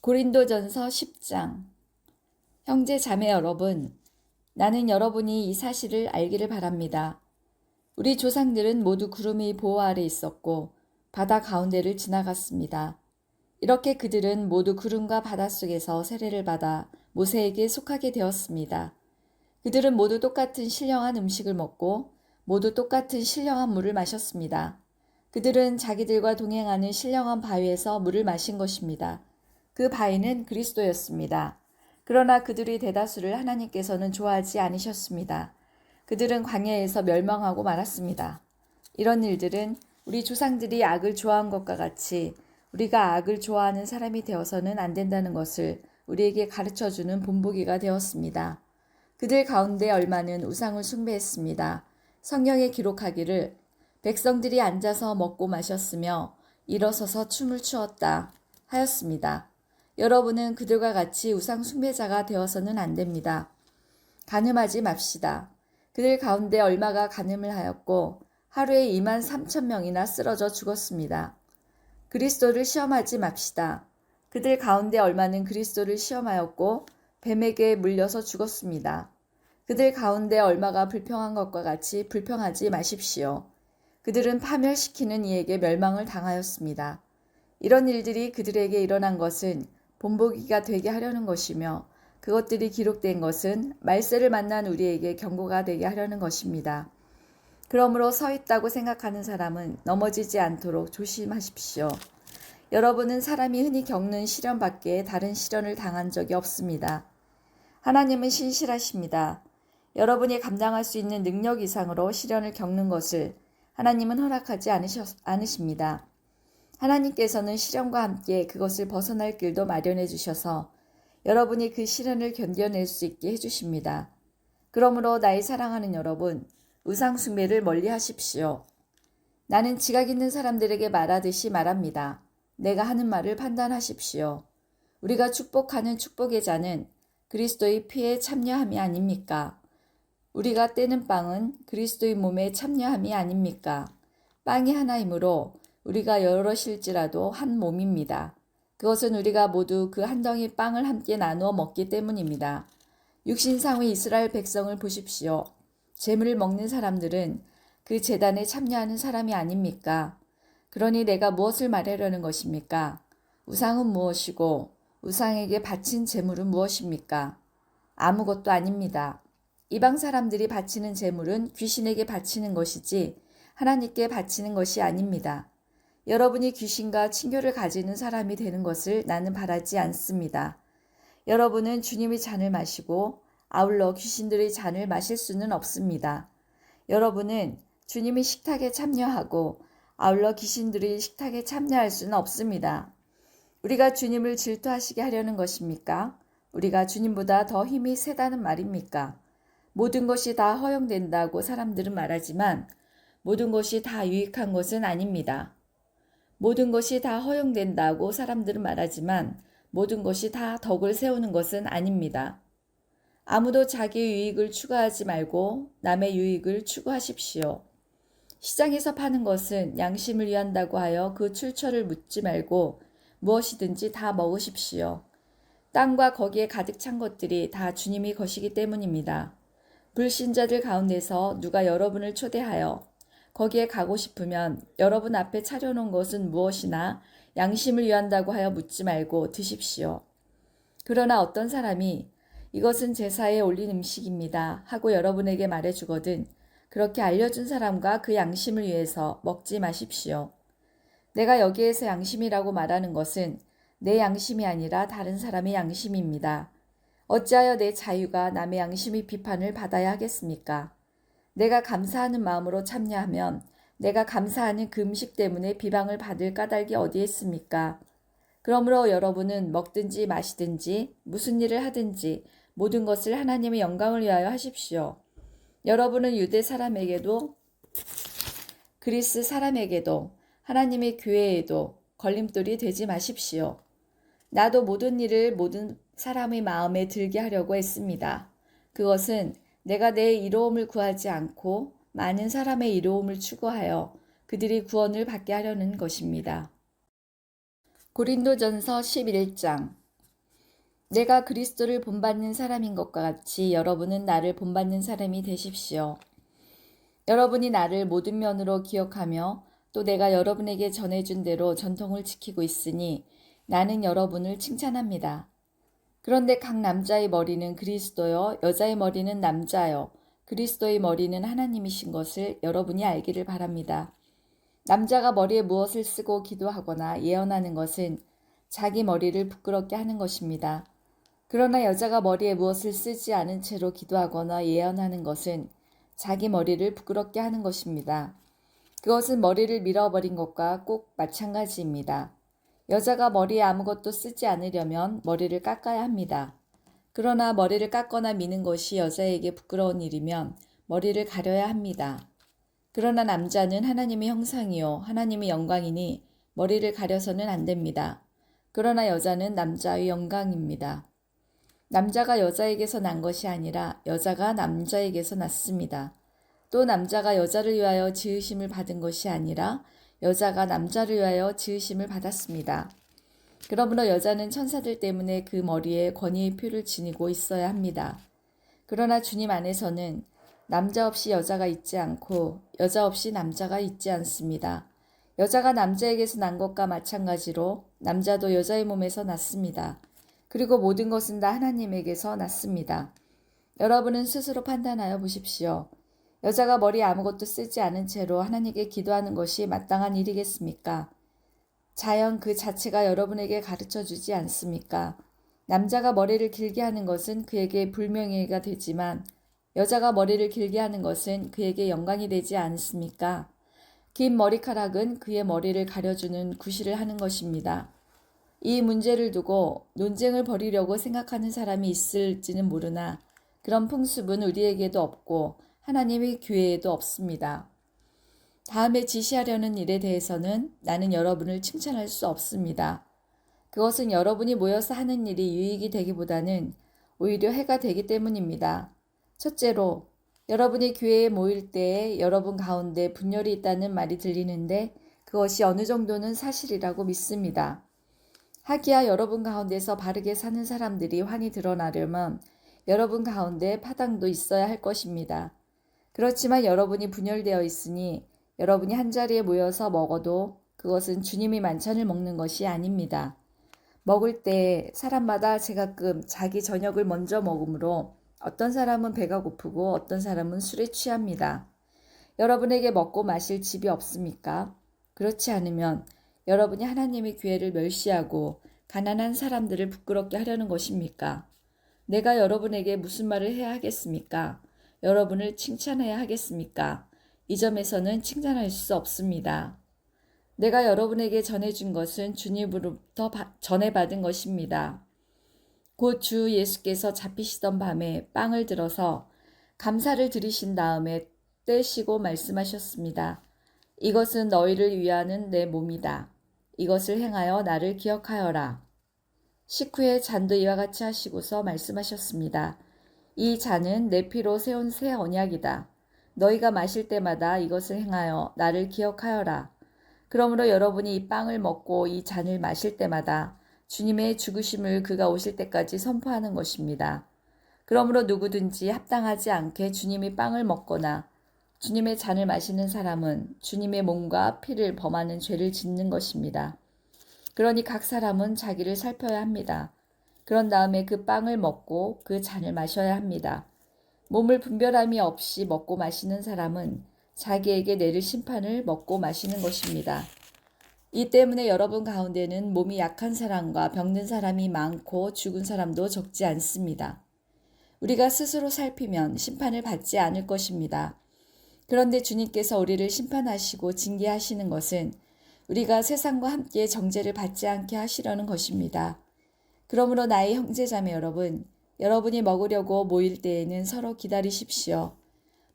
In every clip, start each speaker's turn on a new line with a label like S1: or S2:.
S1: 고린도전서 10장. 형제 자매 여러분, 나는 여러분이 이 사실을 알기를 바랍니다. 우리 조상들은 모두 구름의 보호 아래 있었고 바다 가운데를 지나갔습니다. 이렇게 그들은 모두 구름과 바다 속에서 세례를 받아 모세에게 속하게 되었습니다. 그들은 모두 똑같은 신령한 음식을 먹고 모두 똑같은 신령한 물을 마셨습니다. 그들은 자기들과 동행하는 신령한 바위에서 물을 마신 것입니다. 그 바위는 그리스도였습니다. 그러나 그들의 대다수를 하나님께서는 좋아하지 않으셨습니다. 그들은 광야에서 멸망하고 말았습니다. 이런 일들은 우리 조상들이 악을 좋아한 것과 같이 우리가 악을 좋아하는 사람이 되어서는 안 된다는 것을 우리에게 가르쳐주는 본보기가 되었습니다. 그들 가운데 얼마는 우상을 숭배했습니다. 성경에 기록하기를 백성들이 앉아서 먹고 마셨으며 일어서서 춤을 추었다 하였습니다. 여러분은 그들과 같이 우상 숭배자가 되어서는 안 됩니다. 간음하지 맙시다. 그들 가운데 얼마가 간음을 하였고 하루에 23,000명이나 쓰러져 죽었습니다. 그리스도를 시험하지 맙시다. 그들 가운데 얼마는 그리스도를 시험하였고 뱀에게 물려서 죽었습니다. 그들 가운데 얼마가 불평한 것과 같이 불평하지 마십시오. 그들은 파멸시키는 이에게 멸망을 당하였습니다. 이런 일들이 그들에게 일어난 것은 본보기가 되게 하려는 것이며 그것들이 기록된 것은 말세를 만난 우리에게 경고가 되게 하려는 것입니다. 그러므로 서 있다고 생각하는 사람은 넘어지지 않도록 조심하십시오. 여러분은 사람이 흔히 겪는 시련 밖에 다른 시련을 당한 적이 없습니다. 하나님은 신실하십니다. 여러분이 감당할 수 있는 능력 이상으로 시련을 겪는 것을 하나님은 허락하지 않으십니다. 하나님께서는 시련과 함께 그것을 벗어날 길도 마련해 주셔서 여러분이 그 시련을 견뎌낼 수 있게 해주십니다. 그러므로 나의 사랑하는 여러분, 우상 숭배를 멀리 하십시오. 나는 지각 있는 사람들에게 말하듯이 말합니다. 내가 하는 말을 판단하십시오. 우리가 축복하는 축복의 잔은 그리스도의 피에 참여함이 아닙니까? 우리가 떼는 빵은 그리스도의 몸에 참여함이 아닙니까? 빵이 하나이므로 우리가 여럿일지라도 한 몸입니다. 그것은 우리가 모두 그 한 덩이 빵을 함께 나누어 먹기 때문입니다. 육신상의 이스라엘 백성을 보십시오. 재물을 먹는 사람들은 그 제단에 참여하는 사람이 아닙니까? 그러니 내가 무엇을 말하려는 것입니까? 우상은 무엇이고 우상에게 바친 재물은 무엇입니까? 아무것도 아닙니다. 이방 사람들이 바치는 재물은 귀신에게 바치는 것이지 하나님께 바치는 것이 아닙니다. 여러분이 귀신과 친교를 가지는 사람이 되는 것을 나는 바라지 않습니다. 여러분은 주님의 잔을 마시고 아울러 귀신들의 잔을 마실 수는 없습니다. 여러분은 주님의 식탁에 참여하고 아울러 귀신들의 식탁에 참여할 수는 없습니다. 우리가 주님을 질투하시게 하려는 것입니까? 우리가 주님보다 더 힘이 세다는 말입니까? 모든 것이 다 허용된다고 사람들은 말하지만 모든 것이 다 유익한 것은 아닙니다. 모든 것이 다 허용된다고 사람들은 말하지만 모든 것이 다 덕을 세우는 것은 아닙니다. 아무도 자기의 유익을 추구하지 말고 남의 유익을 추구하십시오. 시장에서 파는 것은 양심을 위한다고 하여 그 출처를 묻지 말고 무엇이든지 다 먹으십시오. 땅과 거기에 가득 찬 것들이 다 주님이 것이기 때문입니다. 불신자들 가운데서 누가 여러분을 초대하여 거기에 가고 싶으면 여러분 앞에 차려놓은 것은 무엇이나 양심을 위한다고 하여 묻지 말고 드십시오. 그러나 어떤 사람이 이것은 제사에 올린 음식입니다 하고 여러분에게 말해주거든 그렇게 알려준 사람과 그 양심을 위해서 먹지 마십시오. 내가 여기에서 양심이라고 말하는 것은 내 양심이 아니라 다른 사람의 양심입니다. 어찌하여 내 자유가 남의 양심의 비판을 받아야 하겠습니까? 내가 감사하는 마음으로 참여하면 내가 감사하는 그 음식 때문에 비방을 받을 까닭이 어디에 있습니까? 그러므로 여러분은 먹든지 마시든지 무슨 일을 하든지 모든 것을 하나님의 영광을 위하여 하십시오. 여러분은 유대 사람에게도 그리스 사람에게도 하나님의 교회에도 걸림돌이 되지 마십시오. 나도 모든 일을 모든 사람의 마음에 들게 하려고 했습니다. 그것은 내가 내 이로움을 구하지 않고 많은 사람의 이로움을 추구하여 그들이 구원을 받게 하려는 것입니다. 고린도전서 11장. 내가 그리스도를 본받는 사람인 것과 같이 여러분은 나를 본받는 사람이 되십시오. 여러분이 나를 모든 면으로 기억하며 또 내가 여러분에게 전해준 대로 전통을 지키고 있으니 나는 여러분을 칭찬합니다. 그런데 각 남자의 머리는 그리스도요, 여자의 머리는 남자요, 그리스도의 머리는 하나님이신 것을 여러분이 알기를 바랍니다. 남자가 머리에 무엇을 쓰고 기도하거나 예언하는 것은 자기 머리를 부끄럽게 하는 것입니다. 그러나 여자가 머리에 무엇을 쓰지 않은 채로 기도하거나 예언하는 것은 자기 머리를 부끄럽게 하는 것입니다. 그것은 머리를 밀어버린 것과 꼭 마찬가지입니다. 여자가 머리에 아무것도 쓰지 않으려면 머리를 깎아야 합니다. 그러나 머리를 깎거나 미는 것이 여자에게 부끄러운 일이면 머리를 가려야 합니다. 그러나 남자는 하나님의 형상이요 하나님의 영광이니 머리를 가려서는 안 됩니다. 그러나 여자는 남자의 영광입니다. 남자가 여자에게서 난 것이 아니라 여자가 남자에게서 났습니다. 또 남자가 여자를 위하여 지으심을 받은 것이 아니라 여자가 남자를 위하여 지으심을 받았습니다. 그러므로 여자는 천사들 때문에 그 머리에 권위의 표를 지니고 있어야 합니다. 그러나 주님 안에서는 남자 없이 여자가 있지 않고 여자 없이 남자가 있지 않습니다. 여자가 남자에게서 난 것과 마찬가지로 남자도 여자의 몸에서 났습니다. 그리고 모든 것은 다 하나님에게서 났습니다. 여러분은 스스로 판단하여 보십시오. 여자가 머리에 아무것도 쓰지 않은 채로 하나님께 기도하는 것이 마땅한 일이겠습니까? 자연 그 자체가 여러분에게 가르쳐 주지 않습니까? 남자가 머리를 길게 하는 것은 그에게 불명예가 되지만 여자가 머리를 길게 하는 것은 그에게 영광이 되지 않습니까? 긴 머리카락은 그의 머리를 가려주는 구실을 하는 것입니다. 이 문제를 두고 논쟁을 벌이려고 생각하는 사람이 있을지는 모르나 그런 풍습은 우리에게도 없고 하나님의 교회에도 없습니다. 다음에 지시하려는 일에 대해서는 나는 여러분을 칭찬할 수 없습니다. 그것은 여러분이 모여서 하는 일이 유익이 되기보다는 오히려 해가 되기 때문입니다. 첫째로, 여러분이 교회에 모일 때에 여러분 가운데 분열이 있다는 말이 들리는데 그것이 어느 정도는 사실이라고 믿습니다. 하기야 여러분 가운데서 바르게 사는 사람들이 환히 드러나려면 여러분 가운데 파당도 있어야 할 것입니다. 그렇지만 여러분이 분열되어 있으니 여러분이 한자리에 모여서 먹어도 그것은 주님이 만찬을 먹는 것이 아닙니다. 먹을 때 사람마다 제가끔 자기 저녁을 먼저 먹으므로 어떤 사람은 배가 고프고 어떤 사람은 술에 취합니다. 여러분에게 먹고 마실 집이 없습니까? 그렇지 않으면 여러분이 하나님의 교회를 멸시하고 가난한 사람들을 부끄럽게 하려는 것입니까? 내가 여러분에게 무슨 말을 해야 하겠습니까? 여러분을 칭찬해야 하겠습니까? 이 점에서는 칭찬할 수 없습니다. 내가 여러분에게 전해준 것은 주님으로부터 전해받은 것입니다. 곧 주 예수께서 잡히시던 밤에 빵을 들어서 감사를 드리신 다음에 떼시고 말씀하셨습니다. 이것은 너희를 위하는 내 몸이다. 이것을 행하여 나를 기억하여라. 식후에 잔도 이와 같이 하시고서 말씀하셨습니다. 이 잔은 내 피로 세운 새 언약이다. 너희가 마실 때마다 이것을 행하여 나를 기억하여라. 그러므로 여러분이 이 빵을 먹고 이 잔을 마실 때마다 주님의 죽으심을 그가 오실 때까지 선포하는 것입니다. 그러므로 누구든지 합당하지 않게 주님이 빵을 먹거나 주님의 잔을 마시는 사람은 주님의 몸과 피를 범하는 죄를 짓는 것입니다. 그러니 각 사람은 자기를 살펴야 합니다. 그런 다음에 그 빵을 먹고 그 잔을 마셔야 합니다. 몸을 분별함이 없이 먹고 마시는 사람은 자기에게 내릴 심판을 먹고 마시는 것입니다. 이 때문에 여러분 가운데는 몸이 약한 사람과 병든 사람이 많고 죽은 사람도 적지 않습니다. 우리가 스스로 살피면 심판을 받지 않을 것입니다. 그런데 주님께서 우리를 심판하시고 징계하시는 것은 우리가 세상과 함께 정죄를 받지 않게 하시려는 것입니다. 그러므로 나의 형제자매 여러분, 여러분이 먹으려고 모일 때에는 서로 기다리십시오.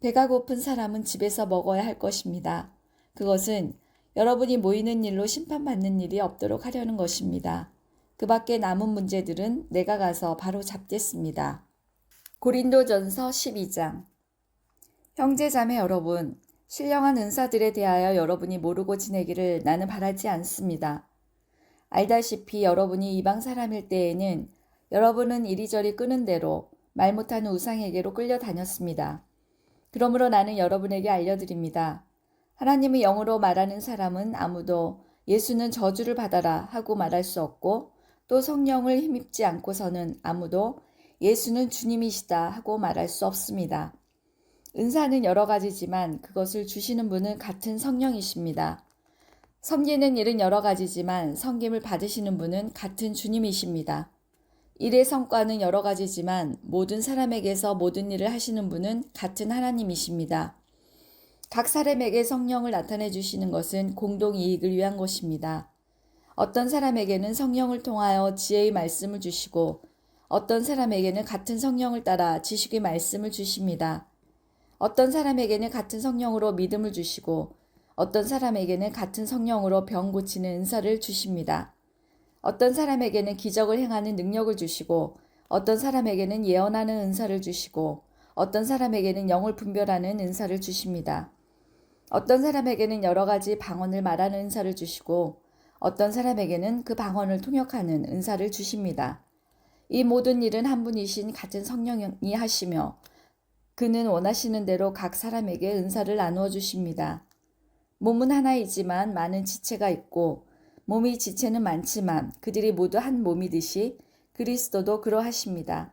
S1: 배가 고픈 사람은 집에서 먹어야 할 것입니다. 그것은 여러분이 모이는 일로 심판받는 일이 없도록 하려는 것입니다. 그 밖에 남은 문제들은 내가 가서 바로 잡겠습니다. 고린도전서 12장. 형제자매 여러분, 신령한 은사들에 대하여 여러분이 모르고 지내기를 나는 바라지 않습니다. 알다시피 여러분이 이방 사람일 때에는 여러분은 이리저리 끄는 대로 말 못하는 우상에게로 끌려다녔습니다. 그러므로 나는 여러분에게 알려드립니다. 하나님의 영으로 말하는 사람은 아무도 예수는 저주를 받아라 하고 말할 수 없고 또 성령을 힘입지 않고서는 아무도 예수는 주님이시다 하고 말할 수 없습니다. 은사는 여러 가지지만 그것을 주시는 분은 같은 성령이십니다. 섬기는 일은 여러 가지지만 섬김을 받으시는 분은 같은 주님이십니다. 일의 성과는 여러 가지지만 모든 사람에게서 모든 일을 하시는 분은 같은 하나님이십니다. 각 사람에게 성령을 나타내 주시는 것은 공동 이익을 위한 것입니다. 어떤 사람에게는 성령을 통하여 지혜의 말씀을 주시고 어떤 사람에게는 같은 성령을 따라 지식의 말씀을 주십니다. 어떤 사람에게는 같은 성령으로 믿음을 주시고 어떤 사람에게는 같은 성령으로 병 고치는 은사를 주십니다. 어떤 사람에게는 기적을 행하는 능력을 주시고 어떤 사람에게는 예언하는 은사를 주시고 어떤 사람에게는 영을 분별하는 은사를 주십니다. 어떤 사람에게는 여러 가지 방언을 말하는 은사를 주시고 어떤 사람에게는 그 방언을 통역하는 은사를 주십니다. 이 모든 일은 한 분이신 같은 성령이 하시며 그는 원하시는 대로 각 사람에게 은사를 나누어 주십니다. 몸은 하나이지만 많은 지체가 있고 몸의 지체는 많지만 그들이 모두 한 몸이듯이 그리스도도 그러하십니다.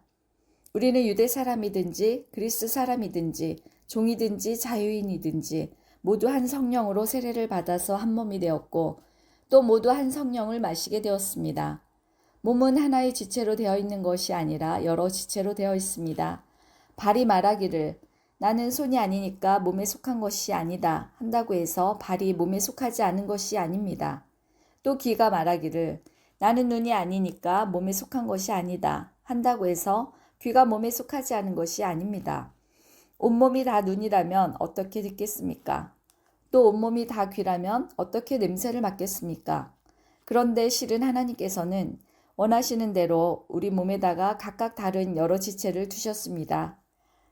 S1: 우리는 유대 사람이든지 그리스 사람이든지 종이든지 자유인이든지 모두 한 성령으로 세례를 받아서 한 몸이 되었고 또 모두 한 성령을 마시게 되었습니다. 몸은 하나의 지체로 되어 있는 것이 아니라 여러 지체로 되어 있습니다. 발이 말하기를 나는 손이 아니니까 몸에 속한 것이 아니다 한다고 해서 발이 몸에 속하지 않은 것이 아닙니다. 또 귀가 말하기를 나는 눈이 아니니까 몸에 속한 것이 아니다 한다고 해서 귀가 몸에 속하지 않은 것이 아닙니다. 온몸이 다 눈이라면 어떻게 듣겠습니까? 또 온몸이 다 귀라면 어떻게 냄새를 맡겠습니까? 그런데 실은 하나님께서는 원하시는 대로 우리 몸에다가 각각 다른 여러 지체를 두셨습니다.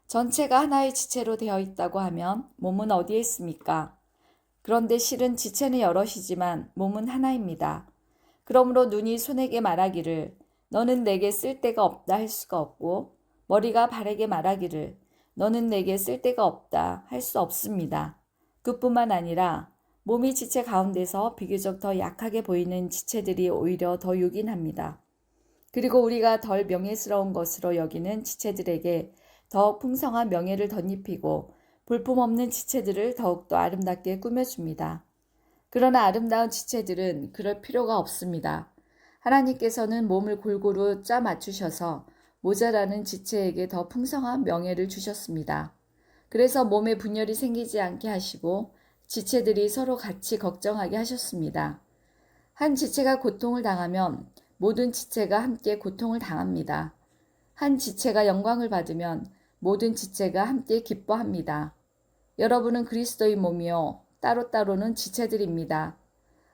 S1: 전체가 하나의 지체로 되어 있다고 하면 몸은 어디에 있습니까? 그런데 실은 지체는 여럿이지만 몸은 하나입니다. 그러므로 눈이 손에게 말하기를 너는 내게 쓸데가 없다 할 수가 없고 머리가 발에게 말하기를 너는 내게 쓸데가 없다 할 수 없습니다. 그뿐만 아니라 몸이 지체 가운데서 비교적 더 약하게 보이는 지체들이 오히려 더 요긴합니다. 그리고 우리가 덜 명예스러운 것으로 여기는 지체들에게 더욱 풍성한 명예를 덧입히고 볼품없는 지체들을 더욱더 아름답게 꾸며줍니다. 그러나 아름다운 지체들은 그럴 필요가 없습니다. 하나님께서는 몸을 골고루 짜 맞추셔서 모자라는 지체에게 더 풍성한 명예를 주셨습니다. 그래서 몸에 분열이 생기지 않게 하시고 지체들이 서로 같이 걱정하게 하셨습니다. 한 지체가 고통을 당하면 모든 지체가 함께 고통을 당합니다. 한 지체가 영광을 받으면 모든 지체가 함께 기뻐합니다. 여러분은 그리스도의 몸이요 따로따로는 지체들입니다.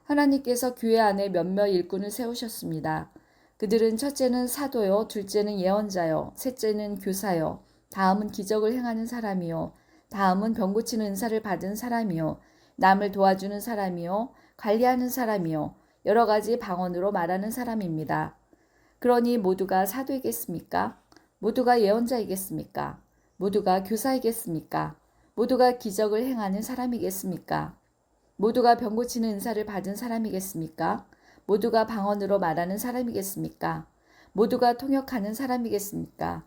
S1: 하나님께서 교회 안에 몇몇 일꾼을 세우셨습니다. 그들은 첫째는 사도요, 둘째는 예언자요, 셋째는 교사요, 다음은 기적을 행하는 사람이요, 다음은 병 고치는 은사를 받은 사람이요, 남을 도와주는 사람이요, 관리하는 사람이요, 여러 가지 방언으로 말하는 사람입니다. 그러니 모두가 사도이겠습니까? 모두가 예언자이겠습니까? 모두가 교사이겠습니까? 모두가 기적을 행하는 사람이겠습니까? 모두가 병 고치는 은사를 받은 사람이겠습니까? 모두가 방언으로 말하는 사람이겠습니까? 모두가 통역하는 사람이겠습니까?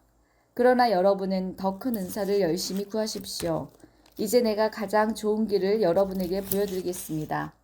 S1: 그러나 여러분은 더 큰 은사를 열심히 구하십시오. 이제 내가 가장 좋은 길을 여러분에게 보여드리겠습니다.